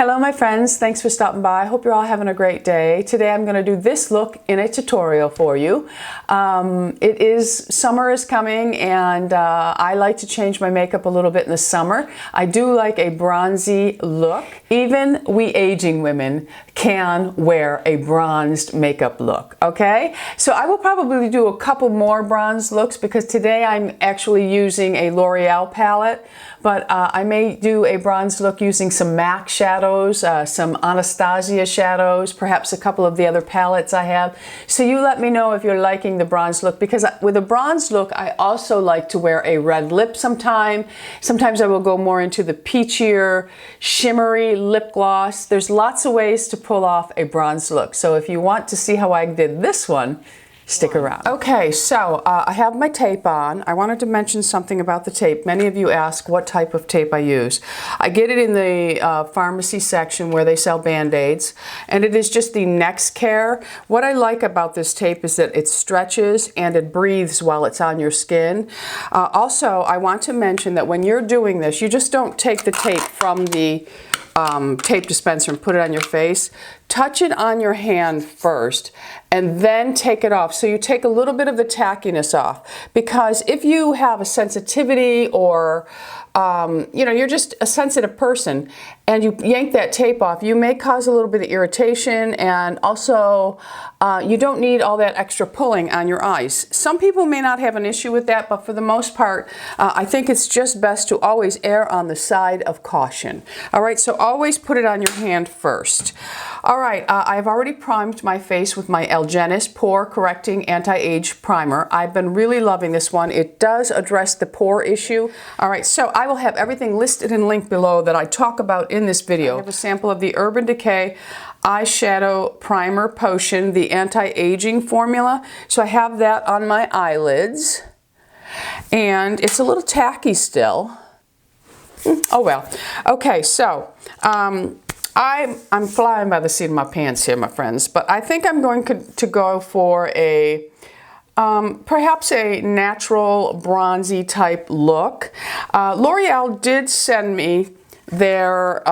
Hello my friends, thanks for stopping by. I hope you're all having a great day. Today I'm going to do this look in a tutorial for you. Summer is coming and I like to change my makeup a little bit in the summer. I do like a bronzy look. Even we aging women can wear a bronzed makeup look, okay? So I will probably do a couple more bronze looks because today I'm actually using a L'Oreal palette, but I may do a bronze look using some MAC shadows, some Anastasia shadows, perhaps a couple of the other palettes I have. So you let me know if you're liking the bronze look, because with a bronze look I also like to wear a red lip sometime. Sometimes I will go more into the peachier, shimmery lip gloss. There's lots of ways to pull off a bronze look. So if you want to see how I did this one, stick around. Okay, so I have my tape on. I wanted to mention something about the tape. Many of you ask what type of tape I use. I get it in the pharmacy section where they sell Band-Aids, and it is just the Nexcare. What I like about this tape is that it stretches and it breathes while it's on your skin. Also, I want to mention that when you're doing this, you just don't take the tape from the tape dispenser and put it on your face. Touch it on your hand first and then take it off. So you take a little bit of the tackiness off, because if you have a sensitivity or you know, you're just a sensitive person and you yank that tape off, you may cause a little bit of irritation, and also you don't need all that extra pulling on your eyes. Some people may not have an issue with that, but for the most part, I think it's just best to always err on the side of caution. All right, so always put it on your hand first. All right, I've already primed my face with my Algenist Pore Correcting Anti-Age Primer. I've been really loving this one. It does address the pore issue. All right, so I will have everything listed and linked below that I talk about in this video. I have a sample of the Urban Decay Eyeshadow Primer Potion, the anti-aging formula. So I have that on my eyelids, and it's a little tacky still. Oh well. Okay, so I'm flying by the seat of my pants here, my friends, but I think I'm going to go for a perhaps a natural bronzy type look. L'Oreal did send me their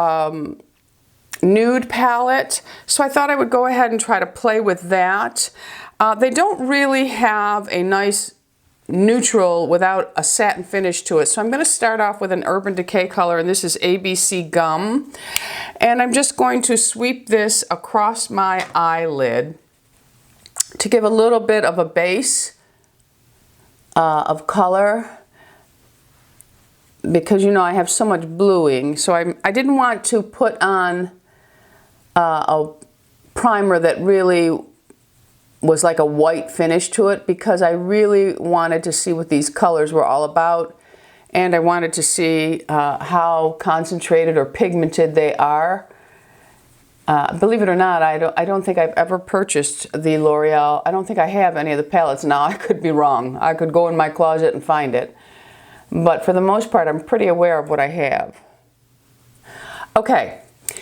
nude palette, so I thought I would go ahead and try to play with that. They don't really have a nice neutral without a satin finish to it, so I'm going to start off with an Urban Decay color, and this is ABC Gum, and I'm just going to sweep this across my eyelid to give a little bit of a base of color, because you know I have so much bluing, so I didn't want to put on a primer that really was like a white finish to it, because I really wanted to see what these colors were all about, and I wanted to see how concentrated or pigmented they are. Believe it or not, I don't think I've ever purchased the L'Oreal. I don't think I have any of the palettes now. I could be wrong. I could go in my closet and find it. But for the most part, I'm pretty aware of what I have. Okay,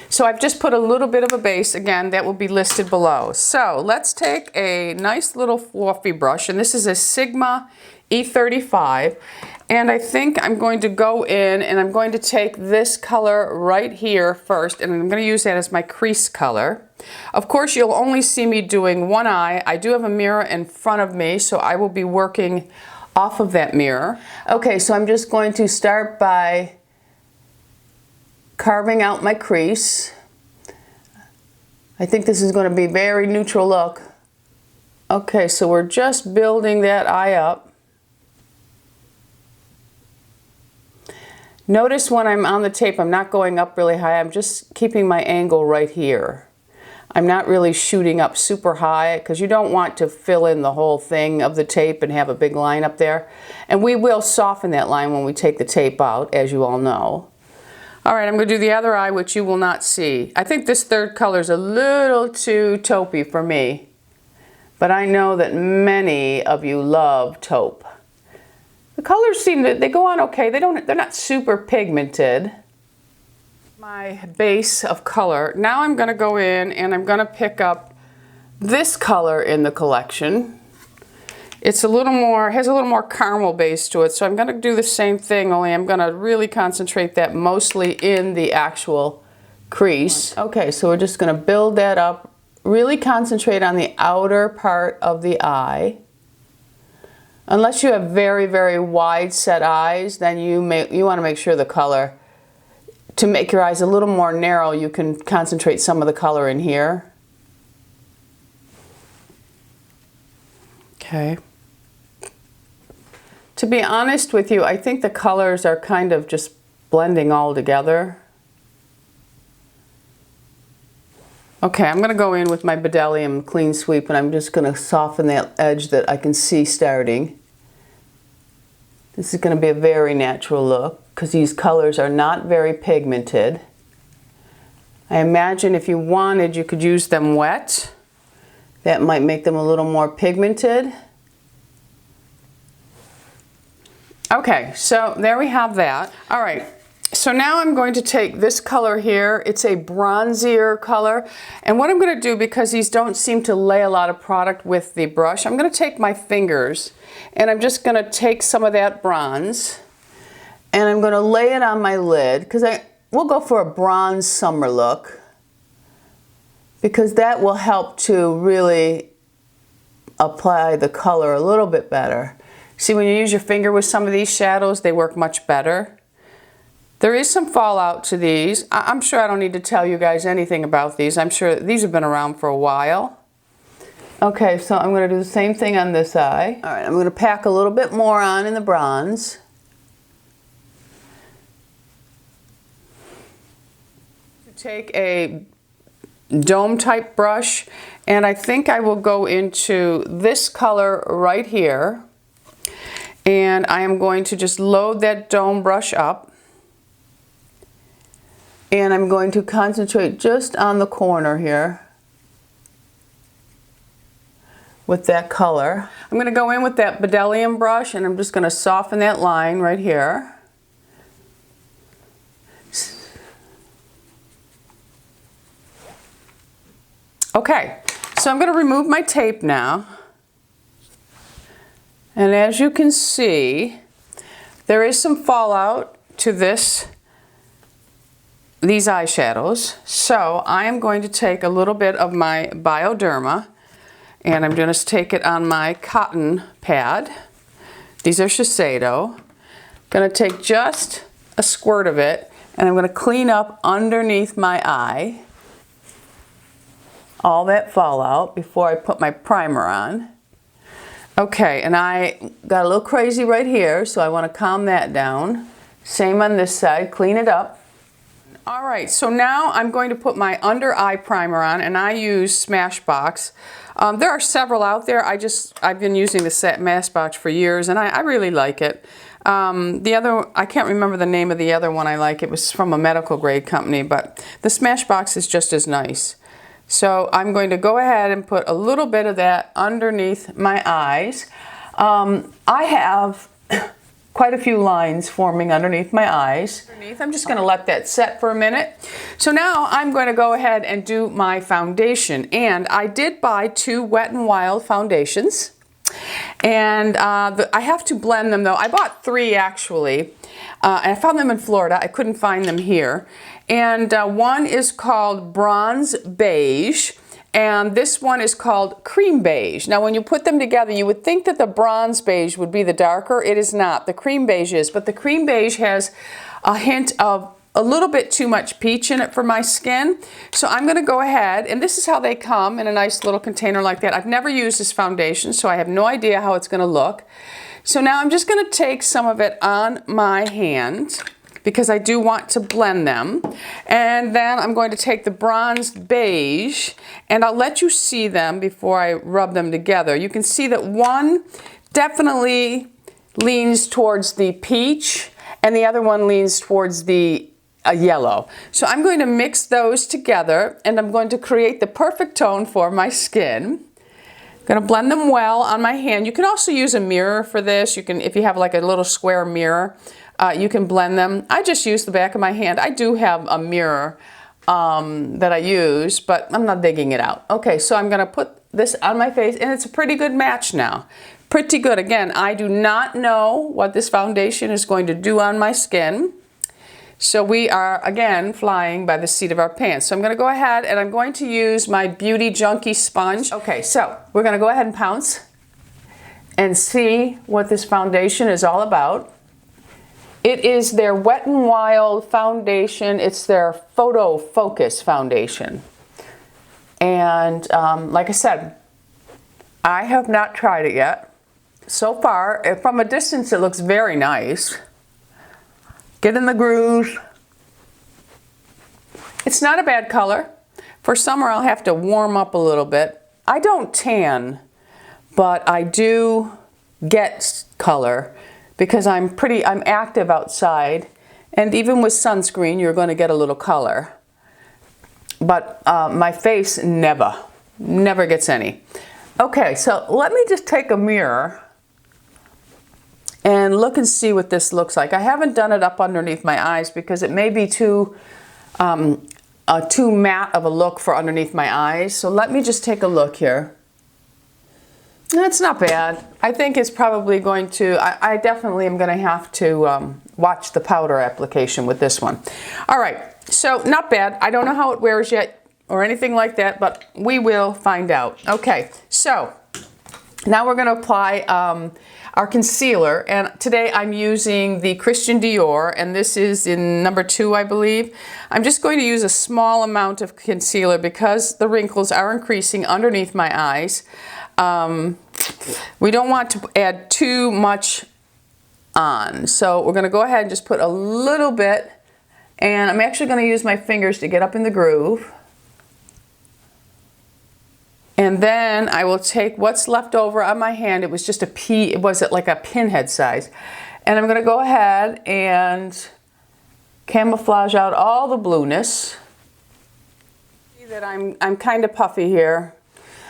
so I've just put a little bit of a base. Again, that will be listed below. So let's take a nice little fluffy brush, and this is a Sigma E35, and I think I'm going to go in and I'm going to take this color right here first, and I'm going to use that as my crease color. Of course, you'll only see me doing one eye. I do have a mirror in front of me, so I will be working off of that mirror. Okay, so I'm just going to start by carving out my crease. I think this is going to be a very neutral look. Okay, so we're just building that eye up. Notice when I'm on the tape, I'm not going up really high. I'm just keeping my angle right here. I'm not really shooting up super high, because you don't want to fill in the whole thing of the tape and have a big line up there. And we will soften that line when we take the tape out, as you all know. All right, I'm going to do the other eye, which you will not see. I think this third color is a little too taupey for me, but I know that many of you love taupe. The colors seem to, they go on okay. They're not super pigmented. My base of color. Now I'm going to go in and I'm going to pick up this color in the collection. It's a little more, has a little more caramel base to it, so I'm going to do the same thing, only I'm going to really concentrate that mostly in the actual crease. Okay, so we're just going to build that up. Really concentrate on the outer part of the eye. Unless you have very, very wide set eyes, then you want to make sure the color, to make your eyes a little more narrow, you can concentrate some of the color in here. Okay. To be honest with you, I think the colors are kind of just blending all together. Okay, I'm going to go in with my bdellium clean sweep and I'm just going to soften that edge that I can see starting. This is going to be a very natural look because these colors are not very pigmented. I imagine if you wanted, you could use them wet. That might make them a little more pigmented. Okay, so there we have that. All right. So now I'm going to take this color here. It's a bronzier color. And what I'm going to do, because these don't seem to lay a lot of product with the brush, I'm going to take my fingers and I'm just going to take some of that bronze and I'm going to lay it on my lid because we'll go for a bronze summer look because that will help to really apply the color a little bit better. See, when you use your finger with some of these shadows, they work much better. There is some fallout to these. I'm sure I don't need to tell you guys anything about these. I'm sure these have been around for a while. Okay, so I'm going to do the same thing on this eye. All right, I'm going to pack a little bit more on in the bronze. Take a dome type brush and I think I will go into this color right here and I am going to just load that dome brush up. And I'm going to concentrate just on the corner here with that color. I'm going to go in with that bdellium brush and I'm just going to soften that line right here. Okay, so I'm going to remove my tape now. And as you can see, there is some fallout to these eyeshadows. So I am going to take a little bit of my Bioderma and I'm going to take it on my cotton pad. These are Shiseido. Going to take just a squirt of it and I'm going to clean up underneath my eye all that fallout before I put my primer on. Okay, and I got a little crazy right here, so I want to calm that down. Same on this side, clean it up. All right, so now I'm going to put my under eye primer on, and I use Smashbox. There are several out there. I've been using the Smashbox for years, and I really like it. I can't remember the name of the other one I like. It was from a medical grade company, but the Smashbox is just as nice. So I'm going to go ahead and put a little bit of that underneath my eyes. I have quite a few lines forming underneath my eyes. I'm just going to let that set for a minute. So now I'm going to go ahead and do my foundation. And I did buy 2 Wet n Wild foundations. And I have to blend them though. I bought 3 actually. And I found them in Florida. I couldn't find them here. And one is called Bronze Beige, and this one is called Cream Beige. Now when you put them together, you would think that the Bronze Beige would be the darker. It is not. The Cream Beige is, but the Cream Beige has a hint of a little bit too much peach in it for my skin. So I'm going to go ahead, and this is how they come in a nice little container like that. I've never used this foundation, so I have no idea how it's going to look. So now I'm just going to take some of it on my hand, because I do want to blend them. And then I'm going to take the Bronze Beige and I'll let you see them before I rub them together. You can see that one definitely leans towards the peach and the other one leans towards the yellow. So I'm going to mix those together and I'm going to create the perfect tone for my skin. I'm going to blend them well on my hand. You can also use a mirror for this. You can, if you have like a little square mirror, you can blend them. I just use the back of my hand. I do have a mirror that I use, but I'm not digging it out. Okay, so I'm going to put this on my face, and it's a pretty good match now. Pretty good. Again, I do not know what this foundation is going to do on my skin. So we are, again, flying by the seat of our pants. So I'm going to go ahead and I'm going to use my Beauty Junkie sponge. Okay, so we're going to go ahead and pounce and see what this foundation is all about. It is their Wet n Wild foundation. It's their Photo Focus foundation. And like I said, I have not tried it yet. So far, from a distance, it looks very nice. Get in the groove. It's not a bad color. For summer, I'll have to warm up a little bit. I don't tan, but I do get color because I'm active outside. And even with sunscreen, you're going to get a little color. But my face never gets any. Okay, so let me just take a mirror and look and see what this looks like. I haven't done it up underneath my eyes because it may be too matte of a look for underneath my eyes. So let me just take a look here. That's not bad. I think it's probably going to, I definitely am going to have to watch the powder application with this one. All right, so not bad. I don't know how it wears yet or anything like that, but we will find out. Okay, so now we're going to apply our concealer, and today I'm using the Christian Dior, and this is in number 2, I believe. I'm just going to use a small amount of concealer because the wrinkles are increasing underneath my eyes. We don't want to add too much on, so we're going to go ahead and just put a little bit, and I'm actually going to use my fingers to get up in the groove. And then I will take what's left over on my hand. It was just like a pinhead size. And I'm going to go ahead and camouflage out all the blueness. See that I'm kind of puffy here.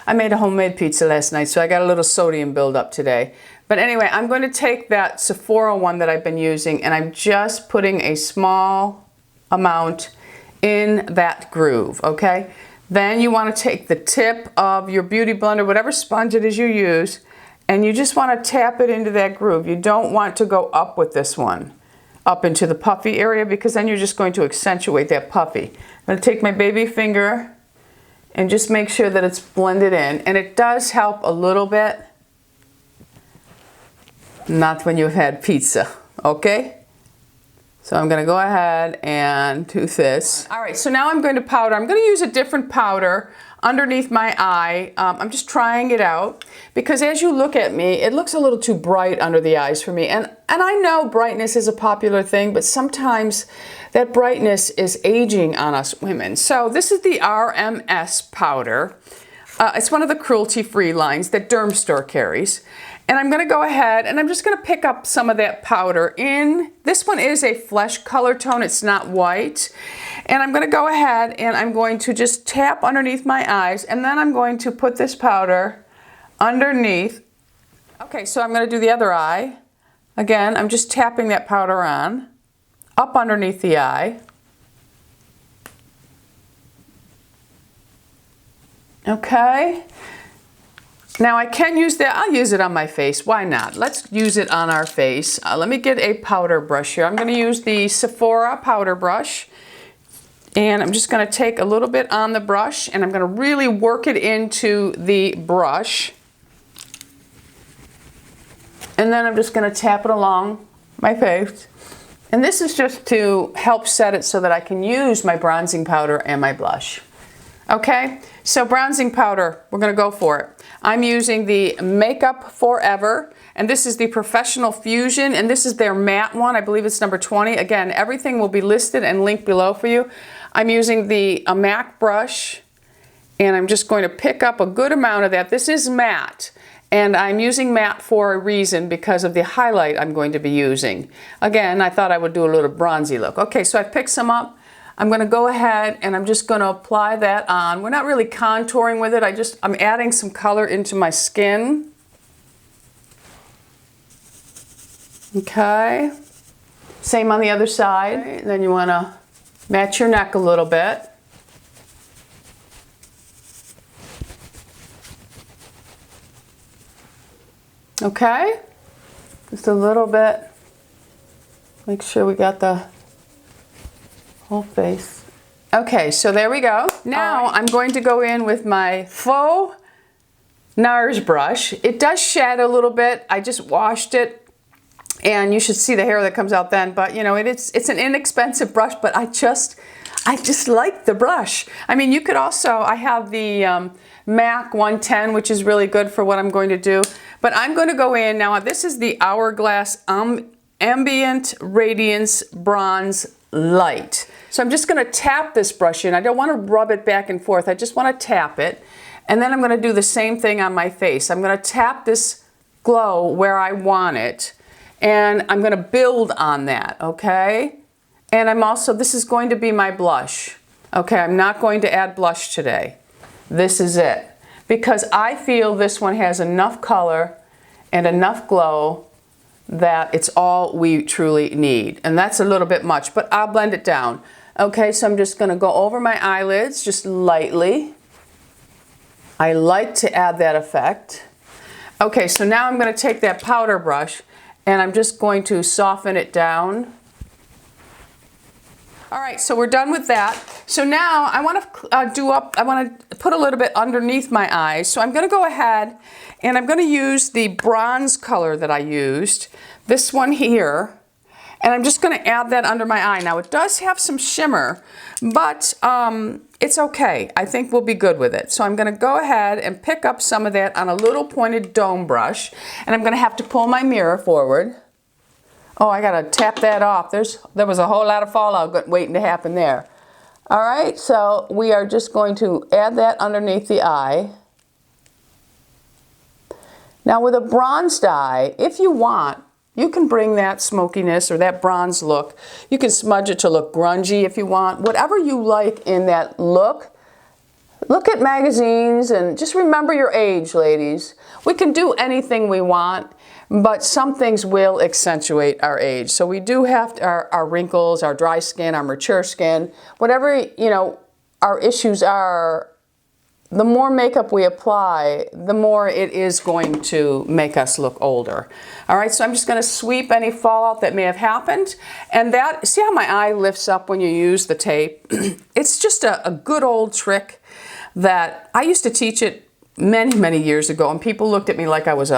I made a homemade pizza last night, so I got a little sodium buildup today. But anyway, I'm going to take that Sephora one that I've been using, and I'm just putting a small amount in that groove, okay? Then you want to take the tip of your beauty blender, whatever sponge it is you use, and you just want to tap it into that groove. You don't want to go up with this one, up into the puffy area, because then you're just going to accentuate that puffy. I'm going to take my baby finger and just make sure that it's blended in. And it does help a little bit. Not when you've had pizza, okay? So I'm going to go ahead and do this. All right, so now I'm going to powder. I'm going to use a different powder underneath my eye. I'm just trying it out because as you look at me, it looks a little too bright under the eyes for me. And I know brightness is a popular thing, but sometimes that brightness is aging on us women. So this is the RMS powder. It's one of the cruelty-free lines that Dermstore carries. And I'm going to go ahead and I'm just going to pick up some of that powder in. This one is a flesh color tone. It's not white. And I'm going to go ahead and I'm going to just tap underneath my eyes. And then I'm going to put this powder underneath. Okay, so I'm going to do the other eye. Again, I'm just tapping that powder on, up underneath the eye. Okay. Now I can use that, I'll use it on my face, why not? Let's use it on our face. Let me get a powder brush here. I'm going to use the Sephora powder brush. And I'm just going to take a little bit on the brush and I'm going to really work it into the brush. And then I'm just going to tap it along my face. And this is just to help set it so that I can use my bronzing powder and my blush. Okay, so bronzing powder, we're going to go for it. I'm using the Makeup Forever, and this is the Professional Fusion, and this is their matte one. I believe it's number 20. Again, everything will be listed and linked below for you. I'm using the MAC brush, and I'm just going to pick up a good amount of that. This is matte, and I'm using matte for a reason because of the highlight I'm going to be using. Again, I thought I would do a little bronzy look. Okay, so I picked some up. I'm going to go ahead and I'm just going to apply that on. We're not really contouring with it. I'm adding some color into my skin. Okay. Same on the other side. Okay. Then you want to match your neck a little bit. Okay. Just a little bit. Make sure we got the whole face. Okay, so there we go. Now I'm going to go in with my faux NARS brush. It does shed a little bit. I just washed it, and you should see the hair that comes out then. But you know, it's an inexpensive brush, but I just like the brush. I mean, you could also, I have the MAC 110, which is really good for what I'm going to do. But I'm going to go in now. This is the HourGlass Ambient Radiance Bronze Light. So I'm just going to tap this brush in. I don't want to rub it back and forth. I just want to tap it. And then I'm going to do the same thing on my face. I'm going to tap this glow where I want it. And I'm going to build on that, okay? And I'm also, this is going to be my blush. Okay, I'm not going to add blush today. This is it. Because I feel this one has enough color and enough glow that it's all we truly need. And that's a little bit much, but I'll blend it down. Okay, so I'm just going to go over my eyelids just lightly. I like to add that effect. Okay, so now I'm going to take that powder brush and I'm just going to soften it down. All right, so we're done with that. So now I want to put a little bit underneath my eyes. So I'm going to go ahead and I'm going to use the bronze color that I used, this one here. And I'm just going to add that under my eye. Now it does have some shimmer, but it's okay. I think we'll be good with it. So I'm going to go ahead and pick up some of that on a little pointed dome brush. And I'm going to have to pull my mirror forward. Oh, I got to tap that off. There was a whole lot of fallout waiting to happen there. All right, so we are just going to add that underneath the eye. Now with a bronzed eye, if you want, you can bring that smokiness or that bronze look. You can smudge it to look grungy if you want. Whatever you like in that look. Look at magazines and just remember your age, ladies. We can do anything we want, but some things will accentuate our age. So we do have our wrinkles, our dry skin, our mature skin, whatever, you know, our issues are. The more makeup we apply, the more it is going to make us look older. All right, so I'm just going to sweep any fallout that may have happened. And that, see how my eye lifts up when you use the tape? It's just a good old trick that I used to teach it many, many years ago, and people looked at me like I was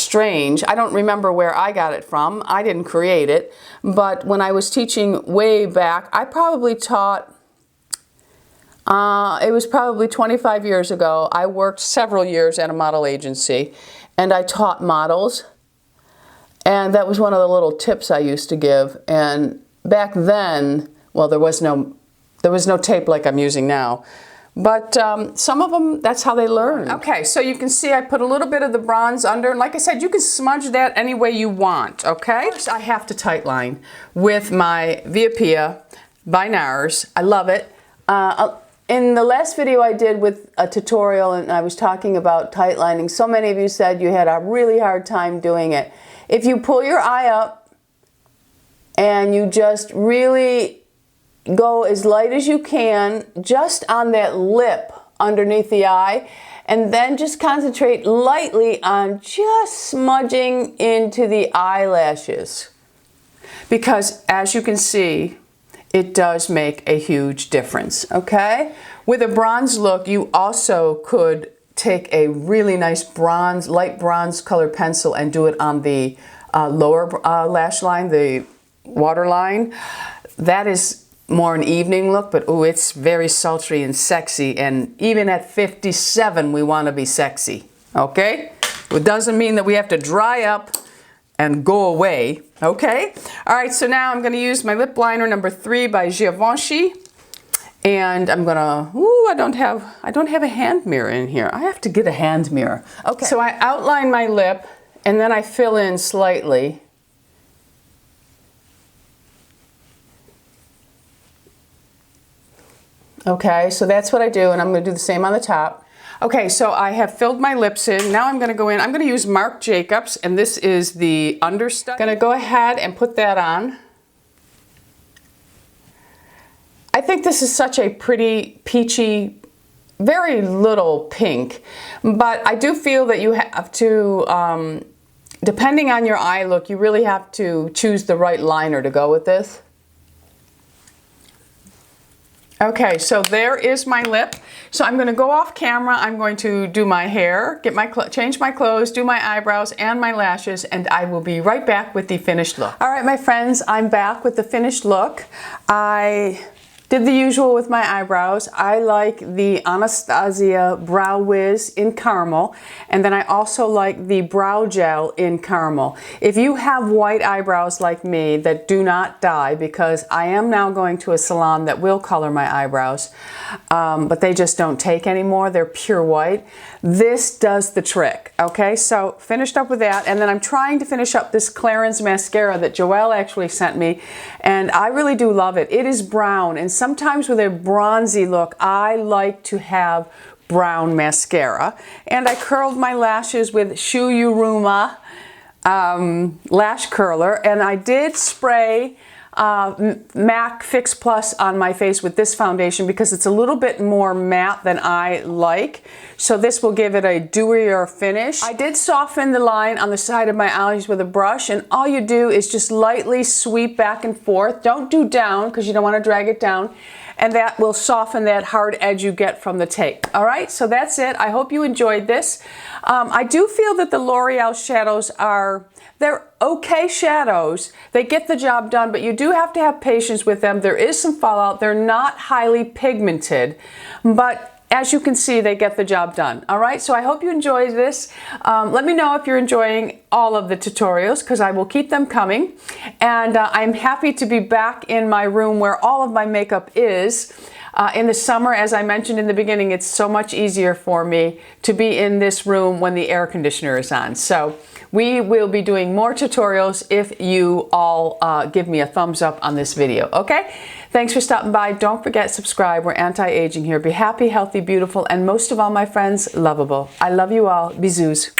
strange. I don't remember where I got it from. I didn't create it. But when I was teaching way back, I probably taught, it was probably 25 years ago. I worked several years at a model agency and I taught models. And that was one of the little tips I used to give. And back then, well, there was no tape like I'm using now. But some of them, that's how they learn. Okay, so you can see I put a little bit of the bronze under. And like I said, you can smudge that any way you want, okay? First, I have to tightline with my Via Pia by NARS. I love it. In the last video I did with a tutorial and I was talking about tightlining, so many of you said you had a really hard time doing it. If you pull your eye up and you just really go as light as you can just on that lip underneath the eye, and then just concentrate lightly on just smudging into the eyelashes. Because as you can see, it does make a huge difference, okay? With a bronze look, you also could take a really nice bronze, light bronze colored pencil and do it on the lower lash line, the waterline. That is more an evening look, but ooh, it's very sultry and sexy, and even at 57, we want to be sexy, okay? It doesn't mean that we have to dry up and go away, okay? All right, so now I'm gonna use my lip liner number 3 by Givenchy, and I'm gonna, ooh, I don't have a hand mirror in here. I have to get a hand mirror. Okay, so I outline my lip, and then I fill in slightly. Okay, so that's what I do, and I'm gonna do the same on the top. Okay, so I have filled my lips in. Now I'm gonna go in, I'm gonna use Marc Jacobs, and this is the understudy. Gonna go ahead and put that on. I think this is such a pretty, peachy, very little pink, but I do feel that you have to, depending on your eye look, you really have to choose the right liner to go with this. Okay, so there is my lip. So I'm going to go off camera. I'm going to do my hair, change my clothes, do my eyebrows and my lashes, and I will be right back with the finished look. All right, my friends, I'm back with the finished look. I did the usual with my eyebrows. I like the Anastasia Brow Wiz in caramel, and then I also like the brow gel in caramel. If you have white eyebrows like me that do not dye, because I am now going to a salon that will color my eyebrows, but they just don't take anymore, they're pure white, this does the trick. Okay, so finished up with that, and then I'm trying to finish up this Clarins mascara that Joelle actually sent me, and I really do love it. It is brown, and sometimes with a bronzy look, I like to have brown mascara. And I curled my lashes with Shuyuruma lash curler, and I did spray MAC Fix Plus on my face with this foundation because it's a little bit more matte than I like. So this will give it a dewier finish. I did soften the line on the side of my eyes with a brush, and all you do is just lightly sweep back and forth. Don't do down because you don't want to drag it down. And that will soften that hard edge you get from the tape. All right, so that's it. I hope you enjoyed this. I do feel that the L'Oreal shadows they're okay shadows. They get the job done, but you do have to have patience with them. There is some fallout. They're not highly pigmented, but as you can see, they get the job done. All right, so I hope you enjoyed this. Let me know if you're enjoying all of the tutorials, because I will keep them coming. And I'm happy to be back in my room where all of my makeup is. In the summer, as I mentioned in the beginning, it's so much easier for me to be in this room when the air conditioner is on. So we will be doing more tutorials if you all give me a thumbs up on this video, okay? Thanks for stopping by. Don't forget, subscribe. We're anti-aging here. Be happy, healthy, beautiful, and most of all, my friends, lovable. I love you all. Bisous.